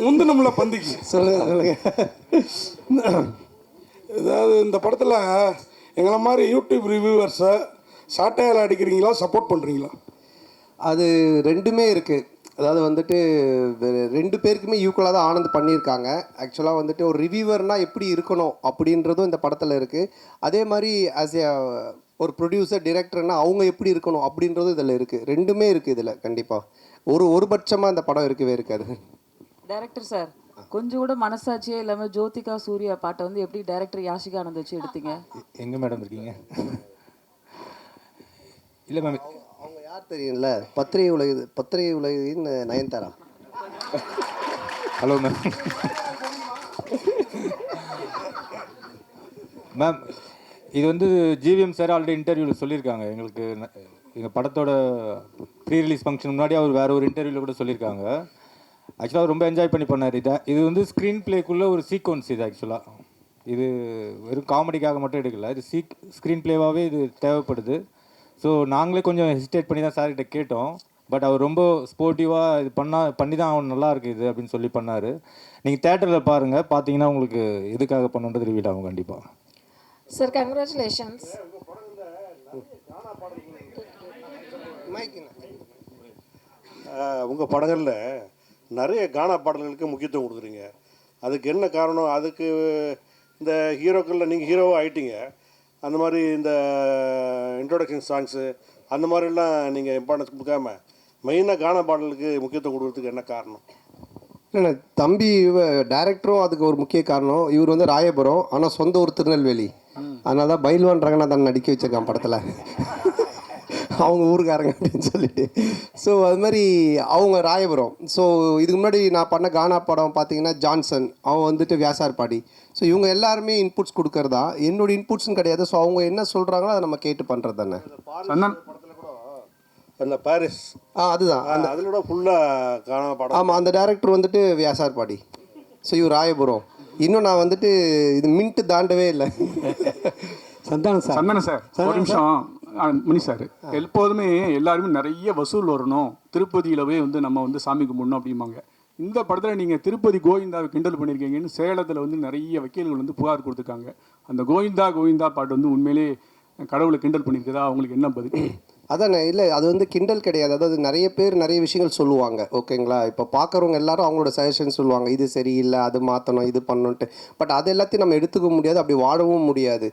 முந்தினம்ல பந்திக்கு சொல்லுங்க. ஏதாவது இந்த படத்தில் எங்களை மாதிரி யூடியூப் ரிவ்யூவர்ஸை சாட்டையால் அடிக்கிறீங்களா, சப்போர்ட் பண்ணுறீங்களா? அது ரெண்டுமே இருக்குது. அதாவது வந்துட்டு ரெண்டு பேருக்குமே ஈக்குவலாக தான் ஆனந்த் பண்ணியிருக்காங்க. ஆக்சுவலாக வந்துட்டு ஒரு ரிவ்யூவர்னால் எப்படி இருக்கணும் அப்படின்றதும் இந்த படத்தில் இருக்குது. அதே மாதிரி ஆஸ் ஏ ஒரு ப்ரொடியூசர் டிரெக்டர்னால் அவங்க எப்படி இருக்கணும் அப்படின்றதும் இதில் இருக்குது. ரெண்டுமே இருக்குது இதில். கண்டிப்பாக ஒரு பட்சமாக இந்த படம் இருக்கவே இருக்காது. டைரக்டர் சார், கொஞ்சம் கூட மனசாட்சியே இல்லாமல் ஜோதிகா சூர்யா பாட்டை வந்து எப்படி டைரக்டர் யாஷிகா ஆனந்த் வச்சு எடுத்தீங்க? எங்கே மேடம் இருக்கீங்க? இல்லை மேம், அவங்க யார் தெரியும்ல, பத்திரிகை உலகின் நயன்தாரா. Hello ma'am. மேம், இது வந்து ஜிவிஎம் சார் ஆல்ரெடி இன்டர்வியூவில் சொல்லியிருக்காங்க. எங்களுக்கு எங்கள் படத்தோட ப்ரீ ரிலீஸ் ஃபங்க்ஷன் முன்னாடி அவர் வேறு ஒரு இன்டர்வியூவில் கூட சொல்லியிருக்காங்க. ஆக்சுவலாக ரொம்ப என்ஜாய் பண்ணி பண்ணார். இது வந்து ஸ்க்ரீன் பிளேக்குள்ளே ஒரு சீக்வன்ஸ். இது ஆக்சுவலாக இது வெறும் காமெடிக்காக மட்டும் எடுக்கல. இது ஸ்க்ரீன் பிளேவாகவே இது தேவைப்படுது. ஸோ நாங்களே கொஞ்சம் ஹெசிடேட் பண்ணி தான் சார்கிட்ட கேட்டோம். பட் அவர் ரொம்ப ஸ்போர்ட்டிவாக இது பண்ணி தான் அவன் நல்லா இருக்குது இது அப்படின்னு சொல்லி பண்ணார். நீங்கள் தேட்டரில் பாருங்கள், பார்த்தீங்கன்னா உங்களுக்கு எதுக்காக பண்ணுன்றது ரிவீல் ஆகும் கண்டிப்பாக. Sir, congratulations. உங்கள் படங்களில் நிறைய கானா பாடல்களுக்கு முக்கியத்துவம் கொடுக்குறீங்க. அதுக்கு என்ன காரணம்? அதுக்கு இந்த ஹீரோக்களில் நீங்கள் ஹீரோவாக ஆகிட்டீங்க. அந்த மாதிரி இந்த இன்ட்ரோடக்ஷன் சாங்ஸு அந்த மாதிரிலாம் நீங்கள் இம்பார்ட்டன்ஸ் கொடுக்காம மெயினாக கானா பாடலுக்கு முக்கியத்துவம் கொடுக்குறதுக்கு என்ன காரணம்? இல்லை, தம்பி டைரக்டரும் அதுக்கு ஒரு முக்கிய காரணம். இவர் வந்து ராயபுரம், ஆனால் சொந்த ஊர் திருநெல்வேலி. அதனால தான் பைல்வான் ரங்கநாதன் நடிக்க வச்சிருக்கான் படத்தில், அவங்க ஊருக்காரங்க அப்படின்னு சொல்லிட்டு. ஸோ அது மாதிரி அவங்க ராயபுரம். ஸோ இதுக்கு முன்னாடி நான் பண்ண கானா படம் பார்த்தீங்கன்னா ஜான்சன், அவன் வந்துட்டு வியாசார்பாடி. ஸோ இவங்க எல்லாருமே இன்புட்ஸ் கொடுக்கறதா, என்னோட இன்புட்ஸ்னு கிடையாது. ஸோ அவங்க என்ன சொல்கிறாங்களோ அதை நம்ம கேட்டு பண்ணுறது தானே. அந்த பாரிஸ் அதுதான் அதில் கூட ஃபுல்லாக கானா படம். ஆமாம், அந்த டைரக்டர் வந்துட்டு வியாசார்பாடி. ஸோ இவர் ராயபுரம். இன்னும் நான் வந்துட்டு இது மின்ட்டு தாண்டவே இல்லை. சந்தானம் சார் ஒரு நிமிஷம். மணி சார், எப்போதுமே எல்லாருமே நிறைய வசூல் வரணும், திருப்பதியிலவே வந்து நம்ம வந்து சாமி கும்பிடணும் அப்படிம்பாங்க. இந்த படத்தில் நீங்கள் திருப்பதி கோவிந்தாவை கிண்டல் பண்ணியிருக்கீங்கன்னு சேலத்தில் வந்து நிறைய வக்கீல்கள் வந்து புகார் கொடுத்துருக்காங்க. அந்த கோவிந்தா கோவிந்தா பாட்டு வந்து உண்மையிலே கடவுளை கிண்டல் பண்ணியிருக்குதா? அவங்களுக்கு என்ன பதில்? அதானே, இல்லை அது வந்து கிண்டல் கிடையாது. அதாவது நிறைய பேர் நிறைய விஷயங்கள் சொல்லுவாங்க, ஓகேங்களா. இப்போ பார்க்குறவங்க எல்லாரும் அவங்களோட சஜஷன் சொல்லுவாங்க, இது சரியில்லை, அது மாற்றணும், இது பண்ணணுன்ட்டு. பட் அது எல்லாத்தையும் நம்ம எடுத்துக்க முடியாது, அப்படி வாழவும் முடியாது.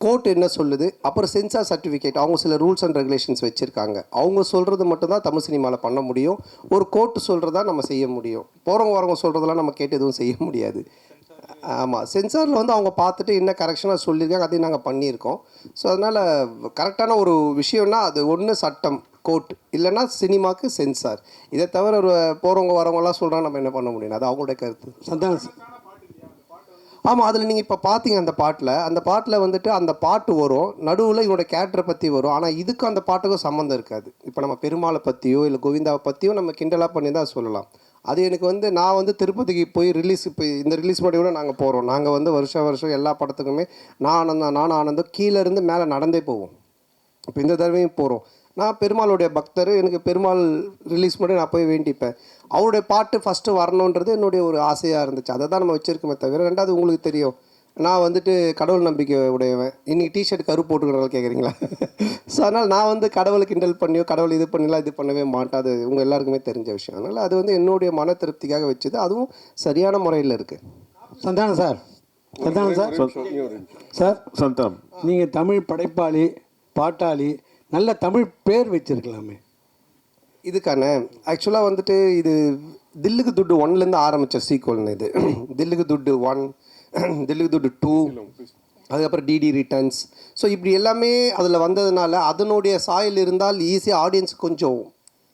கோர்ட் என்ன சொல்லுது, அப்புறம் சென்சார் சர்டிஃபிகேட், அவங்க சில ரூல்ஸ் அண்ட் ரெகுலேஷன்ஸ் வச்சுருக்காங்க. அவங்க சொல்கிறது மட்டும்தான் தமிழ் சினிமாவில் பண்ண முடியும். ஒரு கோர்ட்டு சொல்கிறதா நம்ம செய்ய முடியும். போகிறவங்க வரவங்க சொல்கிறதெல்லாம் நம்ம கேட்டு எதுவும் செய்ய முடியாது. ஆமாம், சென்சாரில் வந்து அவங்க பார்த்துட்டு என்ன கரெக்ஷனாக சொல்லியிருக்காங்க, அதையும் நாங்கள் பண்ணியிருக்கோம். ஸோ அதனால் கரெக்டான ஒரு விஷயம்னா அது ஒன்று சட்டம், கோர்ட், இல்லைன்னா சினிமாவுக்கு சென்சார். இதை தவிர ஒரு போகிறவங்க வரவங்கலாம் சொல்கிறாங்க, நம்ம என்ன பண்ண முடியும்? அது அவங்களுடைய கருத்து. சந்தானம். ஆமாம், அதில் நீங்கள் இப்போ பார்த்தீங்க அந்த பாட்டில் வந்துட்டு அந்த பாட்டு வரும், நடுவில் இவனோட கேரக்டரை பற்றி வரும். ஆனால் இதுக்கும் அந்த பாட்டுக்கும் சம்மந்தம் இருக்காது. இப்போ நம்ம பெருமாளை பற்றியோ இல்லை கோவிந்தாவை பற்றியோ நம்ம கிண்டலாக பண்ணி தான் சொல்லலாம். அது எனக்கு வந்து நான் வந்து திருப்பதிக்கு போய் இப்போ இந்த ரிலீஸ் பண்ணி கூட நாங்கள் போகிறோம். நாங்கள் வந்து வருஷம் எல்லா படத்துக்குமே நானும் ஆனந்தும் கீழே இருந்து மேலே நடந்தே போவோம். இப்போ இந்த தடவையும் போகிறோம். நான் பெருமாளுடைய பக்தர். எனக்கு பெருமாள் ரிலீஸ் பண்ணி நான் போய் வேண்டிப்பேன். அவருடைய பாட்டு ஃபஸ்ட்டு வரணுன்றது என்னுடைய ஒரு ஆசையாக இருந்துச்சு. அதை தான் நம்ம வச்சுருக்கோமே தவிர. ரெண்டாவது, உங்களுக்கு தெரியும் நான் வந்துட்டு கடவுள் நம்பிக்கை உடையவன். இன்றைக்கி டிஷர்ட் கரு போட்டுக்கிறனால கேட்குறீங்களா? ஸோ அதனால் நான் வந்து கடவுளை கிண்டல் பண்ணியோ கடவுள் இது பண்ணலாம் இது பண்ணவே மாட்டேன். அது உங்கள் எல்லாருக்குமே தெரிஞ்ச விஷயம். அதனால் அது வந்து என்னுடைய மன திருப்திக்காக வச்சுது. அதுவும் சரியான முறையில் இருக்குது. சந்தானம் சார், சார் சந்தானம், நீங்கள் தமிழ் படைப்பாளி, பாட்டாளி, நல்ல தமிழ் பேர் வச்சுருக்கலாமே. இதுக்கான ஆக்சுவலாக வந்துட்டு இது தில்லுக்கு துட்டு 1லேருந்து ஆரம்பித்த சீக்வல்னு. இது தில்லுக்கு துட்டு 1, தில்லுக்கு துட்டு 2, அதுக்கப்புறம் டிடி ரிட்டர்ன்ஸ். ஸோ இப்படி எல்லாமே அதில் வந்ததுனால அதனுடைய சாயல் இருந்தால் ஈஸியாக ஆடியன்ஸ் கொஞ்சம்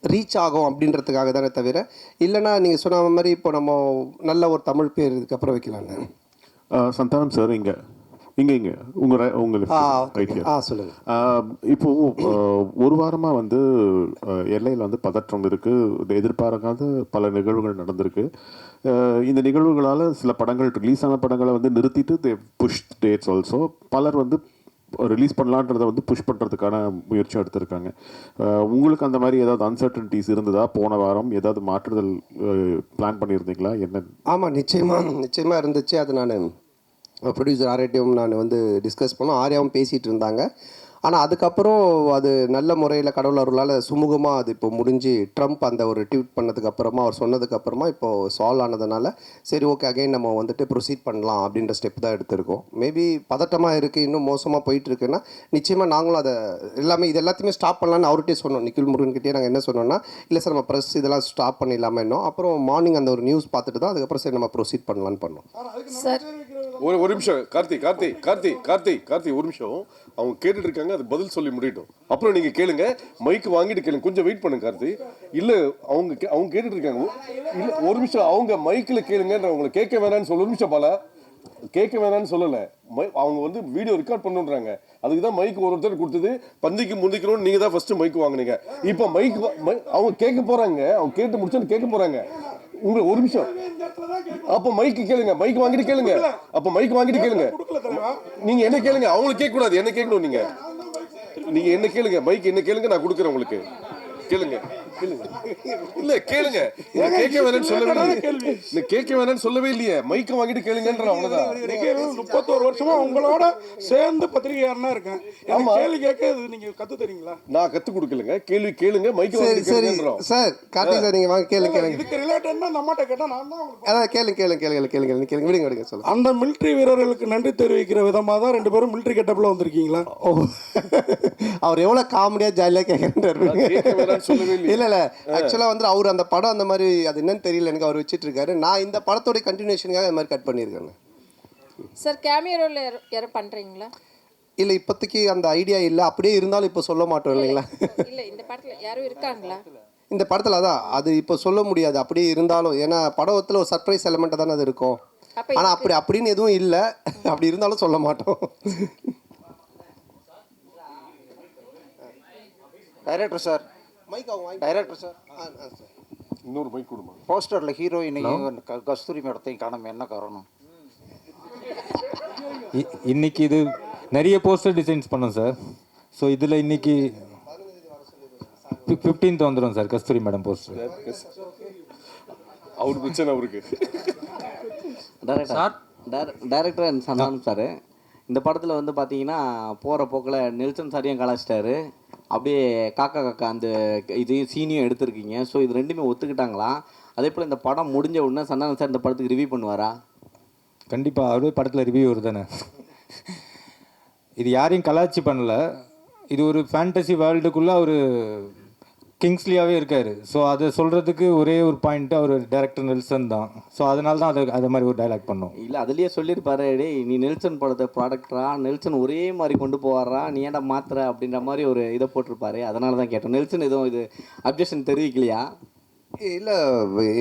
ரீச் ஆகும் அப்படின்றதுக்காக தானே தவிர, இல்லைனா நீங்கள் சொன்ன மாதிரி இப்போ நம்ம நல்ல ஒரு தமிழ் பேர் இதுக்கப்புறம் வைக்கலான்னு. சந்தானம் சார், உங்களுக்கு சொல்லுங்கள். இப்போது ஒரு வாரமாக வந்து எல்லையில் வந்து பதற்றம் இருக்குது. எதிர்பாராத பல நிகழ்வுகள் நடந்திருக்கு. இந்த நிகழ்வுகளால் சில படங்கள் ரிலீஸ் ஆன படங்களை வந்து நிறுத்திட்டு புஷ் டேட்ஸ் ஆல்சோ. பலர் வந்து ரிலீஸ் பண்ணலான்றதை வந்து புஷ் பண்ணுறதுக்கான முயற்சி எடுத்திருக்காங்க. உங்களுக்கு அந்த மாதிரி ஏதாவது அன்சர்டனிட்டிஸ் இருந்ததா? போன வாரம் ஏதாவது மாற்றுதல் பிளான் பண்ணியிருந்தீங்களா? என்ன? ஆமாம், நிச்சயமாக இருந்துச்சு. அது நான் ப்ரொடியூசர் ஆர்யாட்டையும் நான் வந்து டிஸ்கஸ் பண்ணோம். ஆர்யாவும் பேசிகிட்டு இருந்தாங்க. ஆனால் அதுக்கப்புறம் அது நல்ல முறையில் கடவுள் அருளால் சுமூகமாக அது இப்போ முடிஞ்சு ட்ரம்ப் அந்த ஒரு ட்வீட் பண்ணதுக்கப்புறமா அவர் சொன்னதுக்கப்புறமா இப்போது சால்வ் ஆனதுனால சரி ஓகே அகைன் நம்ம வந்துட்டு ப்ரொசீட் பண்ணலாம் அப்படின்ற ஸ்டெப் தான் எடுத்திருக்கோம். மேபி பதட்டமாக இருக்குது, இன்னும் மோசமாக போயிட்டுருக்குன்னா நிச்சயமாக நாங்களும் அதை எல்லாமே இது எல்லாத்தையுமே ஸ்டாப் பண்ணலான்னு அவர்கிட்டே சொன்னோம். நிக்கில் முருகன்கிட்டே நாங்கள் என்ன சொன்னோம்னா, இல்லை சார் நம்ம ப்ரெஸ் இதெல்லாம் ஸ்டாப் பண்ணிடலாமல் இன்னும் அப்புறம் மார்னிங் அந்த ஒரு நியூஸ் பார்த்துட்டு தான் அதுக்கப்புறம் சரி நம்ம ப்ரொசீட் பண்ணலான்னு பண்ணோம். சார் ஒரு நிமிஷம் கார்த்தி ஒரு நிமிஷம். அவங்க கேட்டுட்டு இருக்காங்க, அது பதில் சொல்லி முடியட்டும், அப்புறம் நீங்க கேளுங்க. மைக் வாங்கிட்டு கேளுங்க, கொஞ்சம் வெயிட் பண்ணுங்க கார்த்தி. இல்ல அவங்க கேட்டுட்டு இருக்காங்க. இல்ல ஒரு நிமிஷம், அவங்க மைக்கில் கேளுங்க. அவங்களை கேட்க வேணாம்னு சொல்ல. ஒரு நிமிஷம் பாலா, கேட்க வேணாம்னு சொல்லலை. அவங்க வந்து வீடியோ ரெக்கார்ட் பண்ணுன்றாங்க. அதுக்கு தான் மைக் ஒருத்தர் கொடுத்தது. பந்திக்கு முந்திக்கணும்னு நீங்கள் தான் ஃபர்ஸ்ட் மைக் வாங்கினீங்க. இப்போ மைக் அவங்க கேட்க போகிறாங்க. அவங்க கேட்டு முடிச்சோன்னு கேட்க போகிறாங்க. உங்களுக்கு ஒரு நிமிஷம். அப்போ மைக்கு கேளுங்க, மைக் வாங்கிட்டு கேளுங்க. அப்போ மைக் வாங்கிட்டு கேளுங்க. நீங்கள் என்ன கேளுங்க, அவங்களுக்கு கேட்கக்கூடாது, என்ன கேட்கணும். நீங்கள் என்ன கேளுங்க, மைக் என்ன கேளுங்க, நான் கொடுக்குறேன் உங்களுக்கு. கேளுங்க இல்ல கேளுங்க. கேட்க வேணாம்னு சொல்லவே இல்லையே. கேட்க வேணாம்னு சொல்லவே இல்லையே. மைக்க வாங்கிட்டு கேளுங்கன்ற அவ்வளவுதான். 31 வருஷமா உங்களோட சேர்ந்து பத்திரிகையாளனா இருக்கேன். கேள்வி கேட்க நீங்க கத்து தரீங்களா? நான் கத்து கொடுக்கலங்க. கேள்வி கேளுங்க, மைக்க வாங்கிட்டு கேளுங்கன்றோம். சார் கார்த்தி சார் நீங்க வாங்க கேளுங்க. இதுக்கு ரிலேட்டடா நம்மட்ட கேட்டா நான் தான் அதான் கேளுங்க விடுங்க சொல்லுங்க. அந்த மிலிட்டரி வீரர்களுக்கு நன்றி தெரிவிக்கிற விதமா தான் 2 பேரும் மிலிட்டரி கெட்டப்ல வந்திருக்கீங்களா? அவர் எவ்வளவு காமெடியா ஜாலியா கேட்கறாரு. சொல்லவே இல்லை. இல்ல ஆக்சுவலா வந்து அவர் அந்த படம் அந்த மாதிரி அது என்னன்னு தெரியல எனக்கு, அவர் வச்சிட்டு இருக்காரு. நான் இந்த படத்தோட கண்டினியூஷனுக்காக இந்த மாதிரி கட் பண்ணியிருக்கேன். சார் கேமியோ ரோல் யாரும் பண்றீங்களா? இல்ல இப்போதைக்கு அந்த ஐடியா இல்ல. அப்படியே இருந்தாலும் இப்போ சொல்ல மாட்டோம் இல்லைங்களா? இல்ல இந்த படத்துல யாரும் இருக்காங்களா? இந்த படத்துல அதான் அது இப்போ சொல்ல முடியாது. அப்படியே இருந்தாலும் ஏன்னா படத்துல ஒரு சர்ப்ரைஸ் எலிமெண்ட் தானே அது இருக்கும். ஆனா அப்படின்னு எதுவும் இல்ல. அப்படி இருந்தாலும் சொல்ல மாட்டோம். டைரக்டர் சார், டைரக்டர் சார், இன்னொரு மைக் கொடுமா. போஸ்டரில் ஹீரோயினையும் கஸ்தூரி மேடத்தையும் காணாம என்ன காரணம்? இன்னைக்கு இது நிறைய போஸ்டர் டிசைன்ஸ் பண்ணோம் சார். ஸோ இதில் இன்னைக்கு 15th வந்துடும் சார் கஸ்தூரி மேடம் போஸ்டர். அவருக்கு பிரச்சனை அவருக்கு. டைரக்டர் அண்ட் சந்தானம் சார், இந்த படத்தில் வந்து பார்த்தீங்கன்னா போகிற போக்கில் நெல்சன் சாரையும் கலாச்சிட்டாரு. அப்படியே காக்கா அந்த இது சீனியும் எடுத்திருக்கீங்க. ஸோ இது ரெண்டுமே ஒத்துக்கிட்டாங்களா? அதே போல் இந்த படம் முடிஞ்ச உடனே சந்தானம் சார் இந்த படத்துக்கு ரிவ்யூ பண்ணுவாரா? கண்டிப்பாக அவரே படத்தில் ரிவ்யூ வருதானே. இது யாரையும் கலாச்சி பண்ணல. இது ஒரு ஃபேண்டசி வேர்ல்டுக்குள்ளே ஒரு கிங்ஸ்லியாகவே இருக்கார். ஸோ அதை சொல்கிறதுக்கு ஒரே ஒரு பாயிண்ட்டு அவர் டைரக்டர் நெல்சன் தான். ஸோ அதனால தான் அது மாதிரி ஒரு டைலாக் பண்ணோம். இல்லை அதுலேயே சொல்லியிருப்பாரு, டேய் நீ நெல்சன் படத்தை ப்ராடக்டரா, நெல்சன் ஒரே மாதிரி கொண்டு போவாரா, நீ ஏன்டா மாத்திர அப்படின்ற மாதிரி ஒரு இதை போட்டிருப்பாரு. அதனால தான் கேட்டோம். நெல்சன் எதுவும் இது அப்ஜெக்ஷன் தெரிவிக்கலையா? இல்லை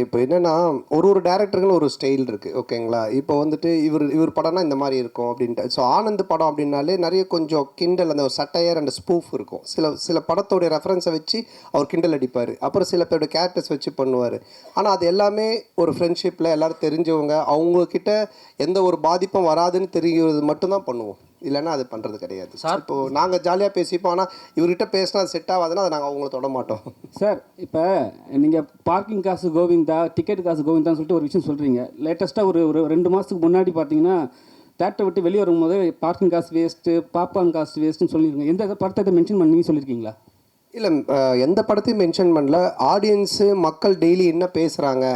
இப்போ என்னென்னா ஒரு டேரக்டருக்குன்னு ஒரு ஸ்டைல் இருக்குது ஓகேங்களா. இப்போ வந்துட்டு இவர் படம்னா இந்த மாதிரி இருக்கும் அப்படின்ட்டு. ஸோ ஆனந்த் படம் அப்படின்னாலே நிறைய கொஞ்சம் கிண்டல் அந்த ஒரு சட்டையர் அண்ட் ஸ்பூஃப் இருக்கும். சில படத்தோடைய ரெஃபரன்ஸை வச்சு அவர் கிண்டல் அடிப்பார். அப்புறம் சில பேரோட கேரக்டர்ஸ் வச்சு பண்ணுவார். ஆனால் அது எல்லாமே ஒரு ஃப்ரெண்ட்ஷிப்பில் எல்லோரும் தெரிஞ்சவங்க அவங்கக்கிட்ட எந்த ஒரு பாதிப்பும் வராதுன்னு தெரிகிறது மட்டும்தான் பண்ணுவோம். இல்லைன்னா அது பண்ணுறது கிடையாது சார். இப்போது நாங்கள் ஜாலியாக பேசிப்போம். ஆனால் இவர்கிட்ட பேசினா அது செட் ஆகாதுன்னா அதை நாங்கள் அவங்கள தொட மாட்டோம் சார். இப்போ நீங்கள் பார்க்கிங் காசு கோவிந்தா, டிக்கெட் காசு கோவிந்தான்னு சொல்லிட்டு ஒரு விஷயம் சொல்கிறீங்க. லேட்டஸ்ட்டாக ஒரு 2 மாதத்துக்கு முன்னாடி பார்த்தீங்கன்னா தேட்டரை விட்டு வெளியே வரும்போது பார்க்கிங் காசு வேஸ்ட்டு, பாப்கார்ன் காசு வேஸ்ட்டுன்னு சொல்லியிருக்கீங்க. எந்த படத்தை மென்ஷன் பண்ணி சொல்லியிருக்கீங்களா? இல்லை எந்த படத்தையும் மென்ஷன் பண்ணல. ஆடியன்ஸு மக்கள் டெய்லி என்ன பேசுகிறாங்க,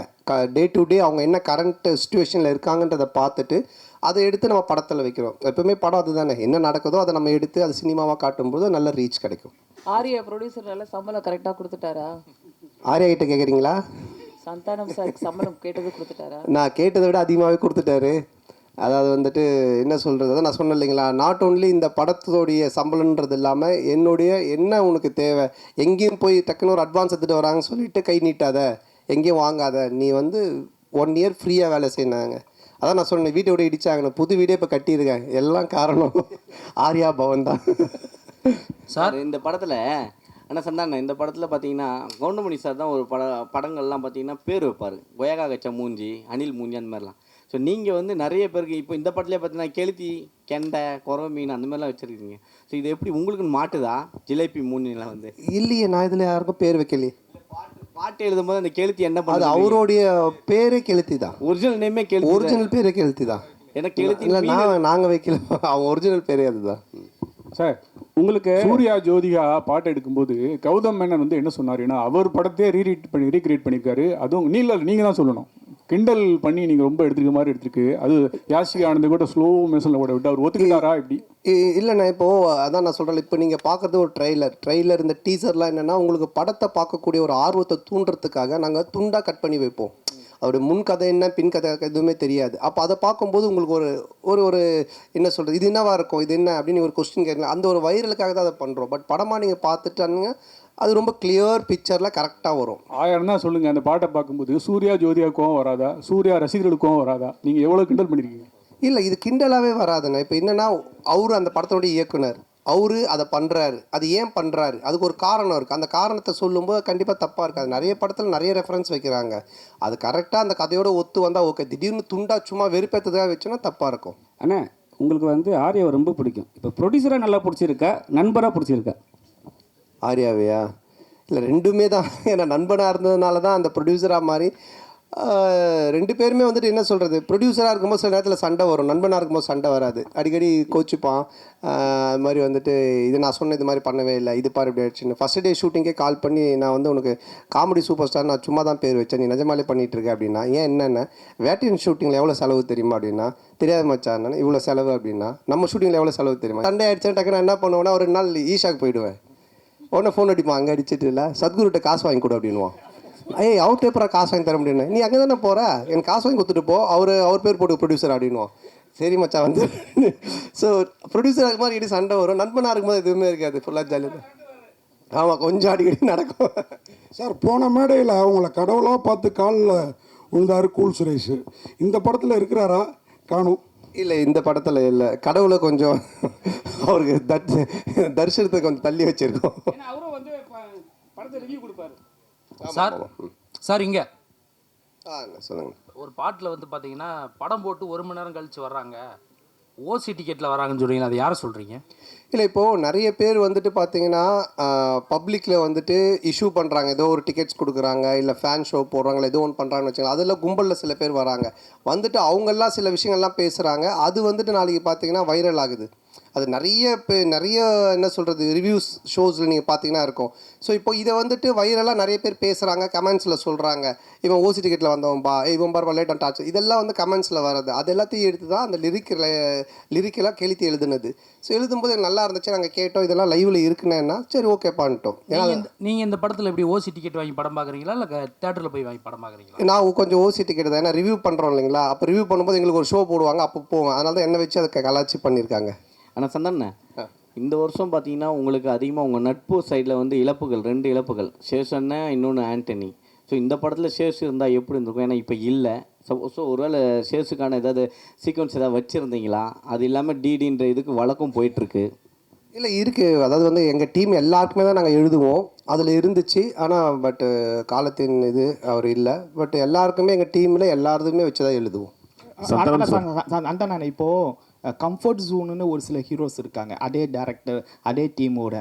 டே டு டே அவங்க என்ன கரண்ட் சுச்சுவேஷனில் இருக்காங்கன்றதை பார்த்துட்டு அதை எடுத்து நம்ம படத்தில் வைக்கிறோம். எப்பவுமே படம் அதுதானே, என்ன நடக்குதோ அதை நம்ம எடுத்து அது சினிமாவாக காட்டும்போது நல்ல ரீச் கிடைக்கும். ஆர்யா ப்ரொடியூசர் எல்லாம் சம்பளம் கரெக்டாக கொடுத்துட்டாரா? ஆர்யா கிட்ட கேட்குறீங்களா? சந்தானம் சார் சம்பளம் கேட்டது கொடுத்துட்டாரா? நான் கேட்டதை விட அதிகமாகவே கொடுத்துட்டாரு. அதாவது வந்துட்டு என்ன சொல்கிறது, அதான் நான் சொன்னேன் இல்லைங்களா, நாட் ஓன்லி இந்த படத்தோடைய சம்பளன்றது இல்லாமல் என்னுடைய என்ன உனக்கு தேவை, எங்கேயும் போய் டக்குன்னு ஒரு அட்வான்ஸ் எடுத்துகிட்டு வராங்கன்னு சொல்லிட்டு கை நீட்டாத, எங்கேயும் வாங்காத, நீ வந்து 1 year ஃப்ரீயாக வேலை செய்யினாங்க. அதான் நான் சொன்னேன், வீட்டை விட இடிச்சாங்க, புது வீடே இப்போ கட்டியிருக்கேன். எல்லாம் காரணம் ஆர்யா பவன் தான் சார். இந்த படத்தில் ஆனால் சந்தானம் இந்த படத்தில் பார்த்தீங்கன்னா கவுண்டமணி சார் தான் ஒரு படங்கள்லாம் பார்த்தீங்கன்னா பேர் வைப்பார். கொயகா கச்ச மூஞ்சி, அணில் மூஞ்சி அந்த மாதிரிலாம். ஸோ நீங்கள் வந்து நிறைய பேருக்கு இப்போ இந்த படத்துலேயே பார்த்தீங்கன்னா கெளுத்தி, கெண்டை, குறவை மீன் அந்த மாதிரிலாம் வச்சுருக்கீங்க. ஸோ இது எப்படி உங்களுக்கு மாட்டுதா ஜிலேபி மூஞ்சிலாம் வந்து? இல்லையே, நான் இதில் யாருக்கும் பேர் வைக்கலையே. பாட்டு எழுதும்போது அந்த கெளுத்தி என்ன அது பண்ணுது? அவருடைய பேரே கெளுத்தி தான். ஒரிஜினல் நேமே கெளுத்தி. ஒரிஜினல் பேரே கெளுத்தி தான். எனக்கு கெளுத்தி இல்லை, நாங்கள் வைக்கல, அவன் ஒரிஜினல் பேரே அதுதான். சார், உங்களுக்கு சூர்யா ஜோதிகா பாட்டு எடுக்கும்போது கௌதம் மேனன் வந்து என்ன சொன்னாருன்னா, அவர் படத்தையே ரீக்ரியேட் பண்ணியிருக்காரு. அதுவும் நீங்கள் தான் சொல்லணும். கிண்டல் பண்ணி நீங்கள் ரொம்ப எடுத்துருக்க மாதிரி எடுத்துருக்கு. அது யாஷிகா ஆனந்த் கூட ஸ்லோ மெஷனில் கூட விட்டு அவர் ஒத்துக்கிட்டாரா இப்படி? இல்லைண்ணா, இப்போது அதான் நான் சொல்கிறேன். இப்போ நீங்கள் பார்க்குறது ஒரு ட்ரெய்லர் இந்த டீசர்லாம் என்னென்னா உங்களுக்கு படத்தை பார்க்கக்கூடிய ஒரு ஆர்வத்தை தூண்டுறதுக்காக நாங்கள் துண்டாக கட் பண்ணி வைப்போம். அவருடைய முன் கதை என்ன பின் கதை எதுவுமே தெரியாது. அப்போ அதை பார்க்கும்போது உங்களுக்கு ஒரு ஒரு என்ன சொல்கிறது, இது என்னவா இருக்கும், இது என்ன அப்படின்னு ஒரு கொஸ்டின் கேட்கலாம். அந்த ஒரு வைரலுக்காக தான் அதை பண்ணுறோம். பட் படமாக நீங்கள் பார்த்துட்டானுங்க அது ரொம்ப கிளியர் பிக்சரில் கரெக்டாக வரும். 1000 தான் சொல்லுங்கள். அந்த பாட்டை பார்க்கும்போது சூர்யா ஜோதியாவுக்கும் வராதா, சூர்யா ரசிகர்களுக்கும் வராதா? நீங்கள் எவ்வளோ கிண்டல் பண்ணியிருக்கீங்க? இல்லை, இது கிண்டலாகவே வராதுண்ணா. இப்போ என்னென்னா அவர் அந்த படத்தோடைய இயக்குனர், அவர் அதை பண்ணுறாரு. அது ஏன் பண்ணுறாரு, அதுக்கு ஒரு காரணம் இருக்குது. அந்த காரணத்தை சொல்லும்போது கண்டிப்பாக தப்பாக இருக்காது. நிறைய படத்தில் நிறைய ரெஃபரன்ஸ் வைக்கிறாங்க. அது கரெக்டாக அந்த கதையோட ஒத்து வந்தால் ஓகே. திடீர்னு துண்டா சும்மா வெறுப்பேற்றதுக்காக வச்சோன்னா தப்பாக இருக்கும். அண்ணா, உங்களுக்கு வந்து ஆர்யாவை ரொம்ப பிடிக்கும். இப்போ ப்ரொடியூசராக நல்லா பிடிச்சிருக்கா, நண்பராக பிடிச்சிருக்கா? ஆர்யாவையா? இல்லை, ரெண்டுமே தான். ஏன்னா நண்பனாக இருந்ததுனால தான் அந்த ப்ரொடியூசராக மாதிரி. ரெண்டு பேருமே வந்துட்டு என்ன சொல்கிறது, ப்ரொடியூசராக இருக்கும்போது சில நேரத்தில் சண்டை வரும், நண்பனாக இருக்கும்போது சண்டை வராது. அடிக்கடி கோச்சிப்பான். அது மாதிரி வந்துட்டு இது நான் சொன்ன இது மாதிரி பண்ணவே இல்லை, இது பாரு இப்படி ஆயிடுச்சுன்னு. ஃபஸ்ட் டே ஷூட்டிங்கே கால் பண்ணி நான் வந்து உனக்கு காமெடி சூப்பர் ஸ்டார் நான் சும்மா தான் பேர் வச்சேன், நீ நிஜமாலே பண்ணிகிட்டு இருக்க அப்படின்னா. ஏன் என்னென்ன வேட்டியன் ஷூட்டிங்கில் எவ்வளோ செலவு தெரியுமா அப்படின்னா, தெரியாது மச்சான் இவ்வளோ செலவு அப்படின்னா. நம்ம ஷூட்டிங்கில் எவ்வளோ செலவு தெரியுமா? சண்டே ஆகிடுச்சேன் டக்குன்னு என்ன பண்ணுவேன்னா, ஒரு நாள் ஈஷாக்கு போயிடுவேன். உடனே ஃபோன் அடிப்பான், அங்கே அடிச்சிட்டு இல்லை சத்குருட்ட காசு வாங்கி கொடு அப்படின்வான். அவர்கிட்ட எப்போ காசு வாங்கி தர முடியும்னு, நீ அங்கே தானே போகிற, எனக்கு காசு வாங்கி கொடுத்துட்டு போ, அவர் பேர் போட்டு ப்ரொடியூசர் அப்படின்வான். சரி மச்சான் வந்து. ஸோ ப்ரொடியூசர் அது மாதிரி இடி சண்டை வரும். நண்பனாக இருக்கும்போது எதுவுமே இருக்காது, ஃபுல்லாக ஜாலியாக தான். ஆமாம், கொஞ்சம் அடிக்கடி நடக்கும். சார், போன மேடையில் அவங்கள கடவுளாக பார்த்து காலில் விழுந்தாரு கூல் சுரேஷ். இந்த படத்தில் இருக்கிறாரா? காணும். இல்லை, இந்த படத்தில் இல்லை. கடவுளை கொஞ்சம் அவருக்கு தரிசனத்தை கொஞ்சம் தள்ளி வச்சிருக்கோம். அவரும் வந்து படத்தை ரிவ்யூ கொடுப்பாரு. சார் இங்கே சொல்லுங்க. ஒரு பாட்டில் வந்து பார்த்தீங்கன்னா படம் போட்டு 1 மணி நேரம் கழித்து வர்றாங்க, ஓசி டிக்கெட்டில் வராங்கன்னு சொல்கிறீங்க, அதை யாரை சொல்கிறீங்க? இல்லை, இப்போது நிறைய பேர் வந்துட்டு பார்த்தீங்கன்னா பப்ளிக்கில் வந்துட்டு இஷ்யூ பண்ணுறாங்க, ஏதோ ஒரு டிக்கெட்ஸ் கொடுக்குறாங்க, இல்லை ஃபேன் ஷோ போடுறாங்களா, ஏதோ ஒன்று பண்ணுறாங்கன்னு வச்சுக்கோங்க. அதில் கும்பலில் சில பேர் வராங்க, வந்துட்டு அவங்கெல்லாம் சில விஷயங்கள்லாம் பேசுகிறாங்க. அது வந்துட்டு நாளைக்கு பார்த்தீங்கன்னா வைரல் ஆகுது. அது நிறைய என்ன சொல்கிறது ரிவ்யூஸ் ஷோஸில் நீங்கள் பார்த்தீங்கன்னா இருக்கும். ஸோ இப்போ இதை வந்துட்டு வைரலாக நிறைய பேர் பேசுகிறாங்க, கமெண்ட்ஸில் சொல்கிறாங்க, இவன் ஓசி டிக்கெட்டில் வந்தவன்பா, இவன் பார் லேட் அண்ட் டாச், இதெல்லாம் வந்து கமெண்ட்ஸில் வர்றது. அது எல்லாத்தையும் எடுத்து தான் அந்த லிரிக்கெல்லாம் கெளுத்தி எழுதுனது. ஸோ எழுதும்போது எனக்கு நல்லா இருந்துச்சு, நாங்கள் கேட்டோம், இதெல்லாம் லைவில் இருக்குன்னா சரி ஓகே பண்ணிட்டோம். நீங்கள் இந்த படத்தில் எப்படி ஓசி டிக்கெட் வாங்கி படம் பார்க்குறீங்களா, இல்லை தேட்டரில் போய் வாங்கி படம் பார்க்குறீங்களா? நான் கொஞ்சம் ஓசி டிக்கெட் தான், ஏன்னா ரிவ்யூ பண்ணுறோம் இல்லைங்களா. அப்போ ரிவ்யூ பண்ணும்போது எங்களுக்கு ஒரு ஷோ போடுவாங்க, அப்போ போவேன். அதனால தான் என்ன வச்சு அதை கலாச்சி பண்ணியிருக்காங்க. ஆனால் சந்தானே, இந்த வருஷம் பார்த்தீங்கன்னா உங்களுக்கு அதிகமாக உங்கள் நட்பு சைடில் வந்து இழப்புகள், 2 இழப்புகள், சேஷன்னா இன்னொன்று ஆண்டனி. ஸோ இந்த படத்தில் சேஷ் இருந்தால் எப்படி இருந்திருக்கும்? ஏன்னா இப்போ இல்லை. ஸோ ஒருவேளை சேஷுக்கான ஏதாவது சீக்வன்ஸ் ஏதாவது வச்சுருந்தீங்களா? அது இல்லாமல் டிடின்ற இதுக்கு வழக்கம் போயிட்டுருக்கு. இல்லை இருக்குது, அதாவது வந்து எங்கள் டீம் எல்லாருக்குமே தான் நாங்கள் எழுதுவோம், அதில் இருந்துச்சு. ஆனால் பட்டு காலத்தின் இது அவர் இல்லை. பட் எல்லாருக்குமே எங்கள் டீமில் எல்லாருமே வச்சு தான் எழுதுவோம். அந்த நான் இப்போது கம்ஃபர்ட் ஜோனுன்னு ஒரு சில ஹீரோஸ் இருக்காங்க, அதே டேரக்டர் அதே டீமோட.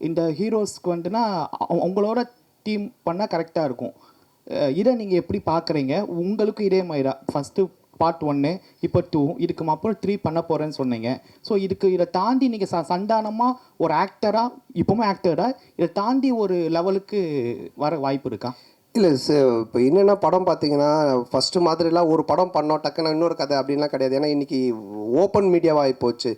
இந்த ஹீரோஸ்க்கு வந்துட்டுனா அவங்களோட டீம் பண்ணால் கரெக்டாக இருக்கும். இதை நீங்கள் எப்படி பார்க்குறீங்க? உங்களுக்கு இதே மாதிரி ஃபஸ்ட்டு பார்ட் 1, இப்போ 2, இதுக்கு அப்புறம் 3 பண்ண போகிறேன்னு சொன்னீங்க. ஸோ இதை தாண்டி நீங்கள் சந்தானமாக ஒரு ஆக்டராக, இப்போவுமே ஆக்டராக இதை தாண்டி ஒரு லெவலுக்கு வர வாய்ப்பு இருக்கா? இல்லை இப்போ என்னென்னா படம் பார்த்தீங்கன்னா ஃபஸ்ட்டு மாதிரிலாம் ஒரு படம் பண்ணோம் டக்குன்னு இன்னொரு கதை அப்படின்லாம் கிடையாது. ஏன்னா இன்றைக்கி ஓப்பன் மீடியாவாக போச்சு.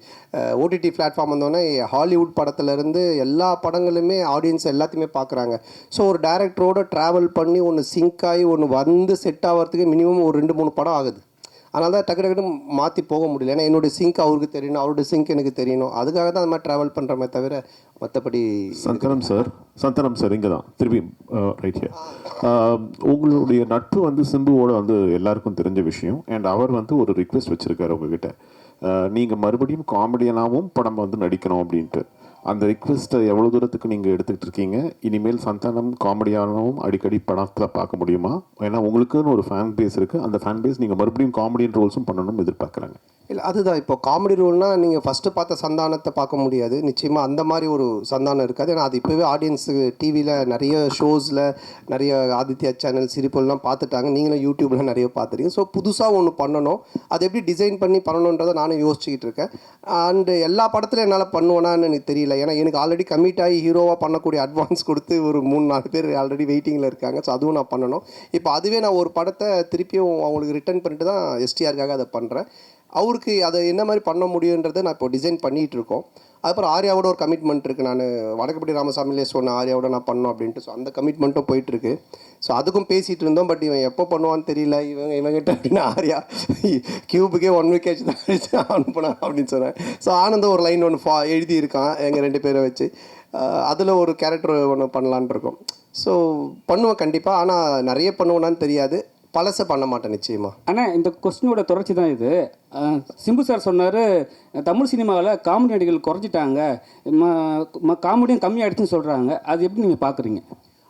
ஓடிடி பிளாட்ஃபார்ம் வந்தோடனே ஹாலிவுட் படத்துலேருந்து எல்லா படங்களுமே ஆடியன்ஸ் எல்லாத்தையுமே பார்க்குறாங்க. ஸோ ஒரு டைரக்டரோடு ட்ராவல் பண்ணி ஒன்று சிங்க் ஆகி ஒன்று வந்து செட் ஆகிறதுக்கு மினிமம் ஒரு 2-3 படம் ஆகுது. அதனால தான் டக்கு மாற்றி போக முடியல. ஏன்னா என்னுடைய சிங்க் அவருக்கு தெரியணும், அவருடைய சிங்க் எனக்கு தெரியணும். அதுக்காக தான் அந்த மாதிரி ட்ராவல் பண்ணுறமே தவிர மற்றபடி. சந்தனம் சார் இங்கே தான் திருப்பி ரைட் ஹியர். உங்களுடைய நட்பு வந்து சிம்புவோட வந்து எல்லாருக்கும் தெரிஞ்ச விஷயம். அண்ட் அவர் வந்து ஒரு ரிக்வெஸ்ட் வச்சுருக்காரு உங்ககிட்ட, நீங்கள் மறுபடியும் காமெடியனாகவும் படம் வந்து நடிக்கணும் அப்படின்ட்டு. அந்த ரிக்வெஸ்ட்டை எவ்வளோ தூரத்துக்கு நீங்கள் எடுத்துக்கிட்டு இருக்கீங்க? இனிமேல் சந்தானம் காமெடியானவும் அடிக்கடி படத்தில் பார்க்க முடியுமா? ஏன்னா உங்களுக்குன்னு ஒரு ஃபேன் பேஸ் இருக்குது, அந்த ஃபேன் பேஸ் நீங்கள் மறுபடியும் காமெடியன் ரோல்ஸும் பண்ணணும்னு எதிர்பார்க்குறாங்க. இல்லை அதுதான், இப்போ காமெடி ரோல்னால் நீங்கள் ஃபஸ்ட்டு பார்த்த சந்தானத்தை பார்க்க முடியாது, நிச்சயமாக அந்த மாதிரி ஒரு சந்தானம் இருக்காது. ஏன்னா அது இப்போவே ஆடியன்ஸுக்கு டிவியில் நிறைய ஷோஸில் நிறைய ஆதித்யா சேனல் சிரிப்பெல்லாம் பார்த்துட்டாங்க, நீங்களும் யூடியூப்பில் நிறைய பார்த்துருக்கீங்க. ஸோ புதுசாக ஒன்று பண்ணணும், அது எப்படி டிசைன் பண்ணி பண்ணணுன்றதை நானும் யோசிச்சுக்கிட்டு இருக்கேன். அண்டு எல்லா படத்துலையும் என்னால் பண்ணுவேனான்னு எனக்கு தெரியல, ஏன்னா எனக்கு ஆல்ரெடி கமிட் ஆகி ஹீரோவாக பண்ணக்கூடிய அட்வான்ஸ் கொடுத்து ஒரு 3-4 பேர் ஆல்ரெடி வெயிட்டிங்கில் இருக்காங்க. ஸோ அதுவும் நான் பண்ணணும். இப்போ அதுவே நான் ஒரு படத்தை திருப்பியும் அவங்களுக்கு ரிட்டர்ன் பண்ணிட்டு தான் எஸ்டிஆருக்காக அதை பண்ணுறேன். அவருக்கு அதை என்ன மாதிரி பண்ண முடியுன்றதை நான் இப்போ டிசைன் பண்ணிகிட்டு இருக்கோம். அதுக்கப்புறம் ஆர்யாவோட ஒரு கமிட்மெண்ட் இருக்குது, நான் வடக்குப்பட்டி ராமசாமிலே சொன்னேன் ஆர்யாவோட நான் பண்ணோம் அப்படின்ட்டு. ஸோ அந்த கமிட்மெண்ட்டும் போயிட்டுருக்கு. ஸோ அதுக்கும் பேசிகிட்டு இருந்தோம், பட் இவன் எப்போ பண்ணுவான்னு தெரியல, இவங்கிட்ட அப்படின்னா ஆர்யா கியூபுக்கே 1 வீக் ஆச்சு தான் அனுப்புனேன் அப்படின்னு சொன்னேன். ஸோ ஆனந்தம் ஒரு லைன் ஒன்று எழுதியிருக்கான் எங்கள் 2 பேரை வச்சு, அதில் ஒரு கேரக்டர் ஒன்று பண்ணலான் இருக்கோம். ஸோ பண்ணுவேன் கண்டிப்பாக, ஆனால் நிறைய பண்ணுவேனான்னு தெரியாது, பழசை பண்ண மாட்டேன் நிச்சயமாக. ஆனால் இந்த கொஸ்டினோட தொடர்ச்சி தான் இது. சிம்பு சார் சொன்னார் தமிழ் சினிமாவில் காமெடி நடிகர்கள் குறைஞ்சிட்டாங்க, காமெடியும் கம்மியாகிடுச்சுன்னு சொல்கிறாங்க. அது எப்படி நீங்கள் பார்க்குறீங்க?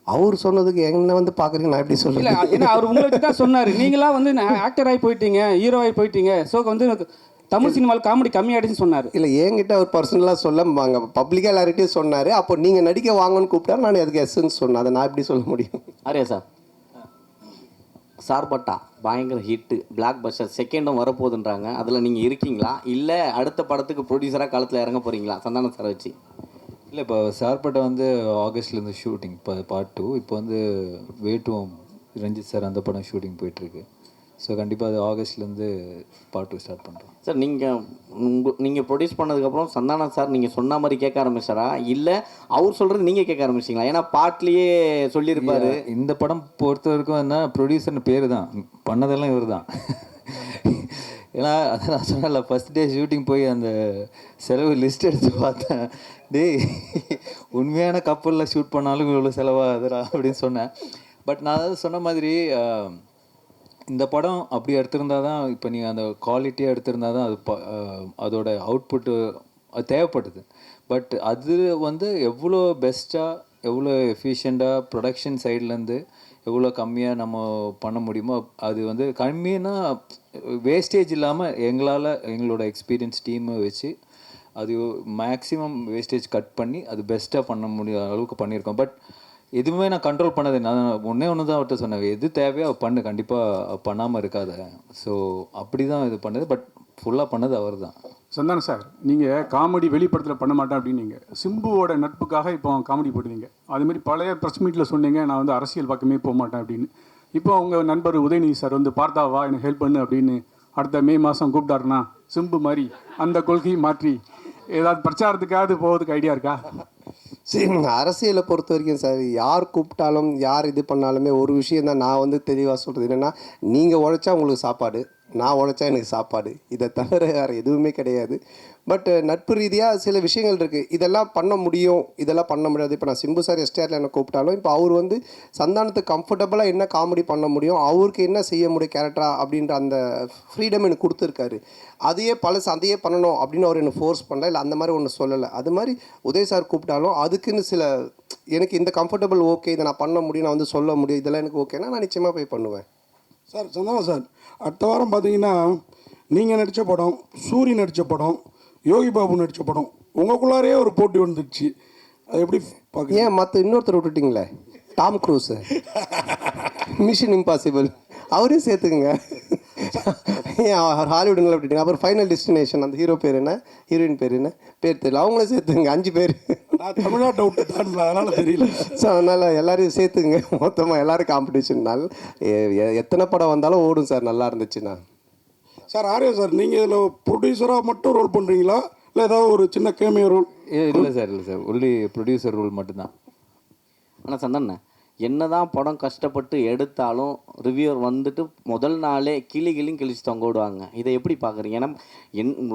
அவர் சொன்னதுக்கு என்ன வந்து பார்க்குறீங்க, நான் எப்படி இல்லை, சொல்கிறேன்? ஏன்னா அவர் உங்களை வச்சு தான் சொன்னார், நீங்களாம் வந்து ஆக்டர் ஆகி போயிட்டீங்க, ஹீரோ ஆகி போயிட்டீங்க, ஸோ வந்து தமிழ் சினிமாவில் காமெடி கம்மியாகிடுச்சுன்னு சொன்னார். இல்லை, என்கிட்ட அவர் பர்சனலாக சொல்ல பப்ளிக்காக எல்லார்கிட்டையும் சொன்னார். அப்போ நீங்கள் நடிக்க வாங்கன்னு கூப்பிட்டா நான் அதுக்கு எஸ்ன்னு சொன்னேன். அதை நான் எப்படி சொல்ல முடியும்? ஆரியா சார், சார்பட்டா பயங்கர ஹிட்டு, பிளாக் பஸ்டர், செகண்டும் வரப்போகுதுன்றாங்க. அதில் நீங்கள் இருக்கீங்களா, இல்லை அடுத்த படத்துக்கு ப்ரொடியூசராக காலத்தில் இறங்க போகிறீங்களா சந்தானம் சாரை வச்சு? இல்லை, இப்போ சார்பட்டை வந்து ஆகஸ்ட்லேருந்து ஷூட்டிங், இப்போ பார்ட் 2. இப்போ வந்து வேட்டும் ரஞ்சித் சார் அந்த படம் ஷூட்டிங் போயிட்டுருக்கு. ஸோ கண்டிப்பாக அது ஆகஸ்ட்லேருந்து பார்ட் 2 ஸ்டார்ட் பண்ணுறோம். சார், நீங்கள் ப்ரொடியூஸ் பண்ணதுக்கப்புறம் சந்தானம் சார் நீங்கள் சொன்ன மாதிரி கேட்க ஆரம்பிச்சாரா, இல்லை அவர் சொல்கிறது நீங்கள் கேட்க ஆரம்பிச்சிங்களா? ஏன்னா பாட்லேயே சொல்லியிருப்பாரு. இந்த படம் பொறுத்த வரைக்கும் என்ன, ப்ரொடியூசர்னு பேர் தான், பண்ணதெல்லாம் இவர் தான். ஏன்னா அதை நான் சொன்னல, ஃபஸ்ட் டே ஷூட்டிங் போய் அந்த செலவு லிஸ்ட் எடுத்து பார்த்தேன். டேய், உண்மையான கப்பலில் ஷூட் பண்ணாலும் இவ்வளோ செலவாகுதுடா அப்படின்னு சொன்னேன். பட் நான் அதாவது சொன்ன மாதிரி இந்த படம் அப்படி எடுத்திருந்தா தான், இப்போ நீங்கள் அந்த குவாலிட்டியாக எடுத்திருந்தா தான் அது அதோட அவுட்புட்டு அது தேவைப்படுது. பட் அது வந்து எவ்வளோ பெஸ்ட்டாக, எவ்வளோ எஃபிஷியண்ட்டாக ப்ரொடக்ஷன் சைட்லேருந்து எவ்வளோ கம்மியாக நம்ம பண்ண முடியுமோ, அது வந்து கம்மின்னா வேஸ்டேஜ் இல்லாமல் எங்களோட எக்ஸ்பீரியன்ஸ் டீமை வச்சு அது மேக்ஸிமம் வேஸ்டேஜ் கட் பண்ணி அது பெஸ்ட்டாக பண்ண முடியாத அளவுக்கு பண்ணியிருக்கோம். பட் எதுவுமே நான் கண்ட்ரோல் பண்ணது, நான் ஒன்று தான் அவர்கிட்ட சொன்னேன், எது தேவையோ பண்ணு, கண்டிப்பாக பண்ணாமல் இருக்காத. ஸோ அப்படி தான் இது பண்ணது, பட் ஃபுல்லாக பண்ணது அவர் தான். சந்தானம் சார், நீங்கள் காமெடி வெளிப்படத்தில் பண்ண மாட்டேன் அப்படின்னீங்க, சிம்புவோட நட்புக்காக இப்போ காமெடி போடுவீங்க. அதுமாரி பழைய ப்ரெஸ் மீட்டில் சொன்னீங்க நான் வந்து அரசியல் பக்கமே போக மாட்டேன் அப்படின்னு. இப்போ உங்கள் நண்பர் உதயநிதி சார் வந்து பார்த்தாவா எனக்கு ஹெல்ப் பண்ணு அப்படின்னு அடுத்த மே மாதம் கூப்பிட்டாருன்னா சிம்பு மாதிரி அந்த கொள்கையை மாற்றி ஏதாவது பிரச்சாரத்துக்காவது போகிறதுக்கு ஐடியா இருக்கா? சரி, அரசியலை பொறுத்த வரைக்கும் சார், யார் கூப்பிட்டாலும் யார் இது பண்ணாலுமே ஒரு விஷயம் தான் நான் வந்து தெளிவாக சொல்கிறது என்னென்னா, நீங்கள் உழைச்சா உங்களுக்கு சாப்பாடு, நான் உழைச்சா எனக்கு சாப்பாடு, இதை தவிர வேறு எதுவுமே கிடையாது. பட் நட்பு ரீதியாக சில விஷயங்கள் இருக்குது, இதெல்லாம் பண்ண முடியும், இதெல்லாம் பண்ண முடியாது. இப்போ நான் சிம்பு சார் எஸ்டிஆரில் என்ன கூப்பிட்டாலும் இப்போ அவர் வந்து சந்தானத்துக்கு கம்ஃபர்டபுளாக என்ன காமெடி பண்ண முடியும், அவருக்கு என்ன செய்ய முடியும் கேரக்டரா அப்படின்ற அந்த ஃப்ரீடம் எனக்கு கொடுத்துருக்காரு. அதையே அதையே பண்ணணும் அப்படின்னு அவர் என்ன ஃபோர்ஸ் பண்ணல, இல்லை அந்த மாதிரி ஒன்று சொல்லலை. அது மாதிரி உதய் சார் கூப்பிட்டாலும் அதுக்குன்னு சில எனக்கு இந்த கம்ஃபர்டபுள் ஓகே, இதை நான் பண்ண முடியும், நான் வந்து சொல்ல முடியும், இதெல்லாம் எனக்கு ஓகேனா நான் நிச்சயமாக போய் பண்ணுவேன். சார் சந்தானம் சார், அடுத்த வாரம் பார்த்தீங்கன்னா நீங்கள் நடித்த படம், சூரி நடித்த படம், யோகி பாபு நடித்த படம், உங்களுக்குள்ளாரே ஒரு போட்டி வந்துடுச்சு. அது எப்படி பார்க்க? ஏன் மற்ற இன்னொருத்தர் விட்டுட்டிங்களே, டாம் க்ரூஸு, மிஷன் இம்பாசிபிள், அவரையும் சேர்த்துக்குங்க. ஏன் ஹாலிவுட்ல விட்டுட்டீங்க? அப்புறம் ஃபைனல் டெஸ்டினேஷன், அந்த ஹீரோ பேர் என்ன, ஹீரோயின் பேர் என்ன, பேர் தெரியல, அவங்கள சேர்த்துங்க. 5 பேர். நான் தமிழ்நாட்டை விட்டு தான், அதனால் தெரியல. ஸோ அதனால் எல்லாரையும் சேர்த்துங்க, மொத்தமாக எல்லோரும் காம்படிஷன்னால எத்தனை படம் வந்தாலும் ஓடும் சார், நல்லா இருந்துச்சுன்னா. சார் ஆர்யா சார், நீங்கள் இதில் ப்ரொடியூசராக மட்டும் ரோல் பண்ணுறீங்களா, இல்லை ஏதாவது ஒரு சின்ன கேமியோ ரோல்? இல்லை சார் ஒன்லி ப்ரொடியூசர் ரோல் மட்டும்தான். ஆனால் சந்தானண்ணே, என்னதான் படம் கஷ்டப்பட்டு எடுத்தாலும் ரிவ்யூவர் வந்துட்டு முதல் நாளே கிளியும் கிழிச்சு தொங்க விடுவாங்க. இதை எப்படி பார்க்குறீங்க? ஏன்னா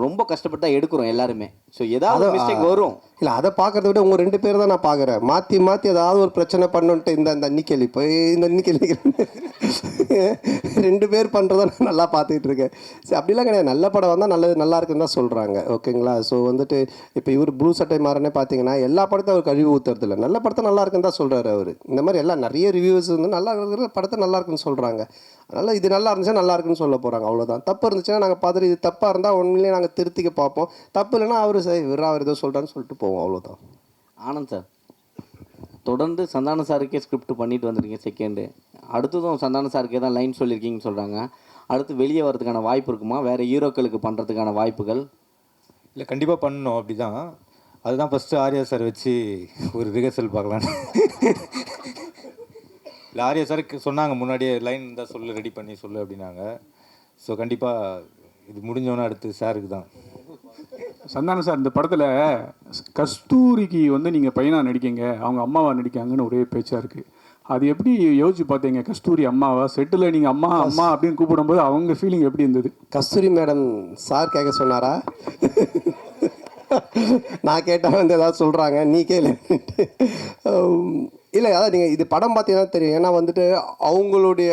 ரொம்ப கஷ்டப்பட்டு தான் எடுக்கிறோம் எல்லாருமே. ஸோ ஏதாவது மிஸ்டேக் வரும். இல்லை, அதை பார்க்கறத விட உங்கள் 2 பேர் தான் நான் பார்க்குறேன். மாற்றி ஏதாவது ஒரு பிரச்சனை பண்ணுன்ட்டு இந்த இன்னிக்கேளி போய் இந்த இன்னிக்கேளி 2 பேர் பண்ணுறத நான் நல்லா பார்த்துட்டு இருக்கேன். சரி அப்படிலாம் கிடையாது, நல்ல படம் வந்தால் நல்லது நல்லா இருக்குன்னு தான் சொல்கிறாங்க. ஓகேங்களா? ஸோ வந்துட்டு இப்போ இவர் ப்ளூ சட்டை மாறனே பார்த்தீங்கன்னா எல்லா படத்தையும் அவர் கழிவு ஊற்றுறது இல்லை, நல்ல படத்தை நல்லா இருக்குன்னு தான் சொல்கிறாரு அவர். இந்த மாதிரி எல்லாம் நிறைய ரிவ்யூஸ் வந்து நல்லா இருக்கிற படத்தை நல்லா இருக்குன்னு சொல்கிறாங்க. அதனால் இது நல்லா இருந்துச்சுன்னா நல்லா இருக்குன்னு சொல்ல போகிறாங்க, அவ்வளோதான். தப்பு இருந்துச்சுன்னா நாங்கள் பார்த்துட்டு இது தப்பாக இருந்தால் உண்மையிலேயே நாங்கள் திருத்திக்க பார்ப்போம். தப்பு இல்லைன்னா அவர் சரி அவர் ஏதோ சொல்கிறான்னு சொல்லிட்டு போவோம், அவ்வளோதான். ஆனந்த் சார், தொடர்ந்து சந்தான சாருக்கே ஸ்கிரிப்ட் பண்ணிட்டு வந்திருக்கீங்க செகண்டு, அடுத்ததும் சந்தான சாருக்கே தான் லைன் சொல்லியிருக்கீங்கன்னு சொல்கிறாங்க. அடுத்து வெளியே வரதுக்கான வாய்ப்பு இருக்குமா? வேறு ஹீரோக்களுக்கு பண்ணுறதுக்கான வாய்ப்புகள்? இல்லை, கண்டிப்பாக பண்ணணும். அப்படி தான், அதுதான் ஃபஸ்ட்டு ஆர்யா சார் வச்சு ஒரு ரிஹர்சல் பார்க்கலான்னு. இல்லை, ஆர்யா சாருக்கு சொன்னாங்க முன்னாடியே லைன் தான் சொல்லு, ரெடி பண்ணி சொல்லு அப்படின்னாங்க. ஸோ கண்டிப்பாக இது முடிஞ்சோன்னே அடுத்து சாருக்கு தான். சந்தானம் சார், இந்த படத்தில் கஸ்தூரிக்கு வந்து நீங்கள் பையனாக நடிக்கீங்க, அவங்க அம்மாவா நடிக்காங்கன்னு ஒரே பேச்சாக இருக்குது. அது எப்படி யோசிச்சு பார்த்தீங்க? கஸ்தூரி அம்மாவா? செட்டில் நீங்கள் அம்மா அம்மா அப்படின்னு கூப்பிடும்போது அவங்க ஃபீலிங் எப்படி இருந்தது? கஸ்தூரி மேடம் சார் கேட்க சொன்னாரா? நான் கேட்டால் வந்து ஏதாவது சொல்கிறாங்க, நீ கேளு. இல்லை, அதான் நீங்கள் இது படம் பார்த்தீங்கன்னா தெரியும். ஏன்னா வந்துட்டு அவங்களுடைய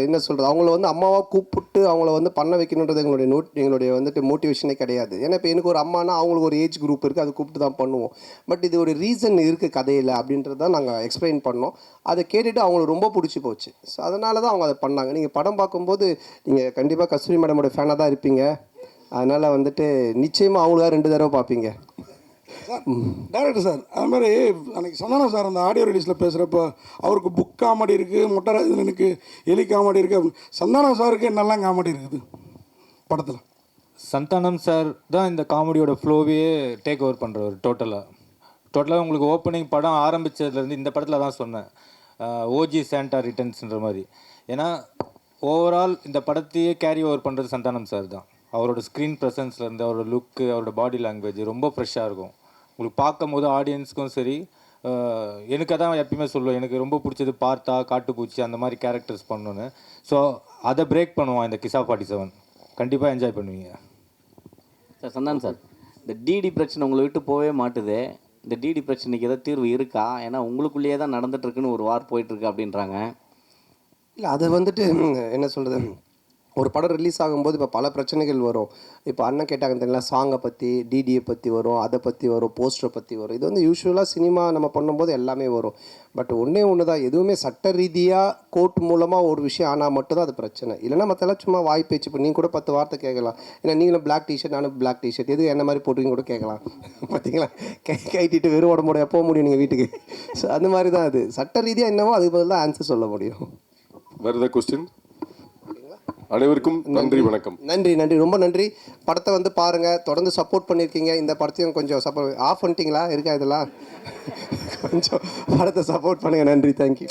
என்ன சொல்கிறது, அவங்கள வந்து அம்மாவாக கூப்பிட்டு அவங்கள வந்து பண்ண வைக்கணுன்றது எங்களுடைய வந்துட்டு மோட்டிவேஷனே கிடையாது. ஏன்னா இப்போ எனக்கு ஒரு அம்மானா அவங்களுக்கு ஒரு ஏஜ் குரூப் இருக்குது, அது கூப்பிட்டு தான் பண்ணுவோம். பட் இது ஒரு ரீசன் இருக்குது கதையில் அப்படின்றது தான் நாங்கள் எக்ஸ்பிளைன் பண்ணோம். அதை கேட்டுட்டு அவங்களுக்கு ரொம்ப பிடிச்சி போச்சு. ஸோ அதனால தான் அவங்க அதை பண்ணாங்க. நீங்கள் படம் பார்க்கும்போது நீங்கள் கண்டிப்பாக கஸ்தூரி மேடமோட ஃபேனாக தான் இருப்பீங்க. அதனால் வந்துட்டு நிச்சயமாக அவங்களுக்காக 2 தடவை பார்ப்பீங்க. டேரக்டர் சார், அது மாதிரி அன்றைக்கி சந்தானம் சார் அந்த ஆடியோ ரிலீஸில் பேசுகிறப்போ அவருக்கு புக் காமெடி இருக்குது, முட்டராஜனுக்கு எலி காமெடி இருக்குது அப்படின்னு. சந்தானம் சாருக்கு என்னெல்லாம் காமெடி இருக்குது படத்தில்? சந்தானம் சார் தான் இந்த காமெடியோட ஃப்ளோவே டேக் ஓவர் பண்ணுறவர். டோட்டலாக உங்களுக்கு ஓப்பனிங் படம் ஆரம்பித்ததுலேருந்து இந்த படத்தில் தான் சொன்னேன், ஓஜி சாண்டா ரிட்டர்ன்ஸ்ன்ற மாதிரி. ஏன்னா ஓவரால் இந்த படத்தையே கேரி ஓவர் பண்ணுறது சந்தானம் சார் தான். அவரோட ஸ்க்ரீன் ப்ரெசன்ஸ்லேருந்து அவரோட லுக்கு, அவரோட பாடி லாங்குவேஜ் ரொம்ப ஃப்ரெஷ்ஷாக இருக்கும். உங்களுக்கு பார்க்கும் போது ஆடியன்ஸ்க்கும் சரி, எனக்கு அதான் எப்பயுமே சொல்லுவேன், எனக்கு ரொம்ப பிடிச்சது பார்த்தா காட்டுப்பூச்சி அந்த மாதிரி கேரக்டர்ஸ் பண்ணணுன்னு. ஸோ அதை பிரேக் பண்ணுவோம் இந்த கிசா 47. கண்டிப்பாக என்ஜாய் பண்ணுவீங்க சார். சந்தானம் சார், இந்த டிடி பிரச்சனை உங்களை விட்டு போகவே மாட்டுது. இந்த டிடி பிரச்சனைக்கு ஏதாவது தீர்வு இருக்கா? ஏன்னா உங்களுக்குள்ளேயே தான் நடந்துகிட்ருக்குன்னு ஒரு வார் போயிட்டுருக்கு அப்படின்றாங்க. இல்லை, அது வந்துட்டு என்ன சொல்கிறது, ஒரு படம் ரிலீஸ் ஆகும்போது இப்போ பல பிரச்சனைகள் வரும். இப்போ அண்ணன் கேட்டாங்க தெரியல, சாங்கை பற்றி, டிடியை பற்றி வரும், அதை பற்றி வரும், போஸ்டரை பற்றி வரும். இது வந்து யூஸ்வலாக சினிமா நம்ம பண்ணும்போது எல்லாமே வரும். பட் ஒன்று தான், எதுவுமே சட்ட ரீதியாக கோர்ட் மூலமாக ஒரு விஷயம் ஆனால் மட்டும்தான் அது பிரச்சனை. இல்லைனா மற்றெல்லாம் சும்மா வாய் பேச்சு. இப்போ நீங்கள் கூட 10 வார்த்தை கேட்கலாம். ஏன்னா நீங்களும் பிளாக் டிஷர்ட், நானும் பிளாக் டிஷர்ட், எது என்ன மாதிரி போட்டுருங்க கூட கேட்கலாம். பார்த்தீங்களா, கைட்டிட்டு வெறும் உடம்போட எப்போ முடியும் நீங்கள் வீட்டுக்கு? ஸோ அந்த மாதிரி தான் அது. சட்ட ரீதியாக என்னவோ அதுக்கு பதில் தான் ஆன்சர் சொல்ல முடியும். வேறு ஏதாவது கொஸ்டின்? அனைவருக்கும் நன்றி, வணக்கம். நன்றி, ரொம்ப நன்றி. படத்தை வந்து பாருங்கள், தொடர்ந்து சப்போர்ட் பண்ணியிருக்கீங்க. இந்த படத்தையும் கொஞ்சம் சப்போர்ட் ஆஃப் பண்ணிட்டீங்களா இருக்கா இதெல்லாம்? கொஞ்சம் படத்தை சப்போர்ட் பண்ணுங்கள். நன்றி, தேங்க்யூ.